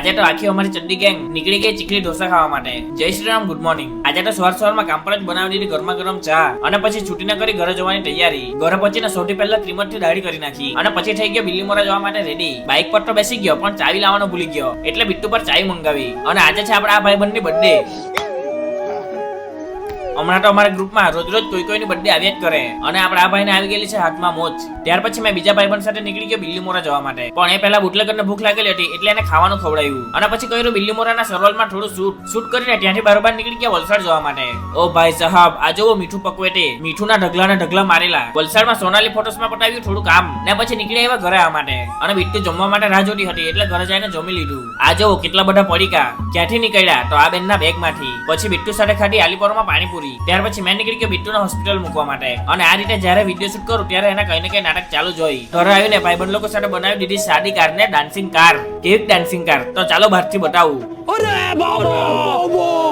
આજે તો આખી અમારી ચડ્ડી ગેંગ નીકળી ગઈ ચીખલી ઢોસા ખાવા માટે. જય શ્રી રામ, ગુડ મોર્નિંગ. આજે તો સવારમાં કામ પર જ બનાવી દીધી ગરમા ગરમ ચા અને પછી છૂટીને કરી ઘરે જવાની તૈયારી. ઘરે પહોંચીને સૌથી પહેલા ત્રિમત થી દાઢી કરી નાખી અને પછી થઈ ગયો બિલ્લીમોરા જવા માટે રેડી. બાઇક પર તો બેસી ગયો પણ ચાવી લાવવાનું ભૂલી ગયો એટલે બિટ્ટુ પર ચાવી મંગાવી. અને આજે છે આપણા આ ભાઈબંધની બર્થડે. હમણાં તો અમારા ગ્રુપમાં રોજ રોજ કોઈની બર્થડે આવ્યા જ કરે અને આપણા આ ભાઈને આવી ગયેલી છે હાથમાં મોજ. ત્યાર પછી મેં બીજા ભાઈબંધ સાથે નીકળી ગયો બિલ્લીમોરા જવા માટે. પણ એ પહેલા બુટલેગરને ભૂખ લાગેલી હતી એટલે એને ખાવાનું ખવડાવ્યું અને પછી કહ્યું બિલ્લીમોરાના સરોવરમાં થોડું શૂટ કરીને ત્યાંથી બરોબર નીકળી ગયા વલસાડ જવા માટે. ઓ ભાઈ સાહેબ, આ જોવો મીઠું પકવેટે મીઠુંના ઢગલા મારેલા. વલસાડમાં સોનાલી ફોટોસમાં પટાવ્યું થોડું કામ ને પછી નીકળી આવ્યા ઘરે આવવા માટે. અને બિટ્ટુ જમવા માટે રાહ જોતી હતી એટલે ઘરે જઈને જમી લીધું. આ જોવો કેટલા બધા પડીકા. ક્યાંથી નીકળ્યા તો આ બેનના બેગમાંથી. પછી બિટ્ટુ સાથે ખાધી આલીપોરમાં પાણીપુરી. ત્યાર પછી મેં નીકળી ગયો બિટ્ટુને હોસ્પિટલ મૂકવા માટે. અને આ રીતે જ્યારે વિડીયો શૂટ કરું ત્યારે એના કઈ ને કઈ નાટક ચાલુ જ હોય. ઘરે આવીને ભાઈબંધ લોકો સાથે બનાવી દીધી સાદી કાર ને ડાન્સિંગ કાર. કેવી ડાન્સિંગ કાર તો ચાલો બહારથી બતાવું.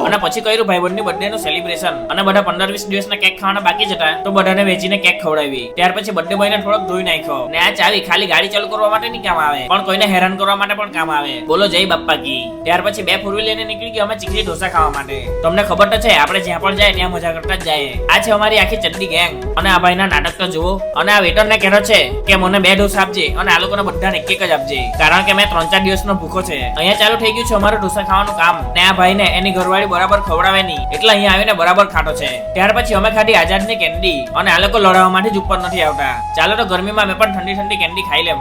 અને પછી કર્યું ભાઈબંધની બર્થડે નું સેલિબ્રેશન. અને બધા 15-20 દિવસના કેક ખાવાના બાકી જ હતા તો બધાને વેચીને કેક ખવડાવી. ત્યાર પછી બર્થડે બોયને થોડોક ધોઈ નાખ્યો. ને આ ચાવી ખાલી ગાડી ચાલુ કરવા માટે નહીં કામ આવે પણ કોઈને હેરાન કરવા માટે પણ કામ આવે. બોલો જય બાપ્પા કી. ત્યાર પછી 2 ફોર વ્હીલ લઈને નીકળી ગયા અમે ચીખલી ઢોસા ખાવા માટે. તમને ખબર તો છે આપણે જ્યાં પણ જાય ત્યાં મજા કરતા જ જાય. આ છે અમારી આખી ચડ્ડી ગેંગ. અને આ ભાઈના નાટક તો જુઓ. અને આ વેટરને કહેતો છે કે મને 2 ઢોસા આપજે અને આ લોકોને બધાને એક જ આપજે કારણ કે મેં 3-4 દિવસનો ભૂખો છે. અહીંયા ચાલુ થઈ ગયું છે અમારું ઢોસા ખાવાનું કામ. ને આ ભાઈને એની ઘરવાળી બરાબર ખવડાવે નહીં એટલે અહીંયા આવીને બરાબર ખાતો છે. ત્યાર પછી અમે ખાધી આઝાદની કેન્ડી અને આ લોકો લડાવવા માટે જ ઉપર નથી આવતા. ચાલો તો ગરમીમાં મેં પણ ઠંડી કેન્ડી ખાઈ લેમ.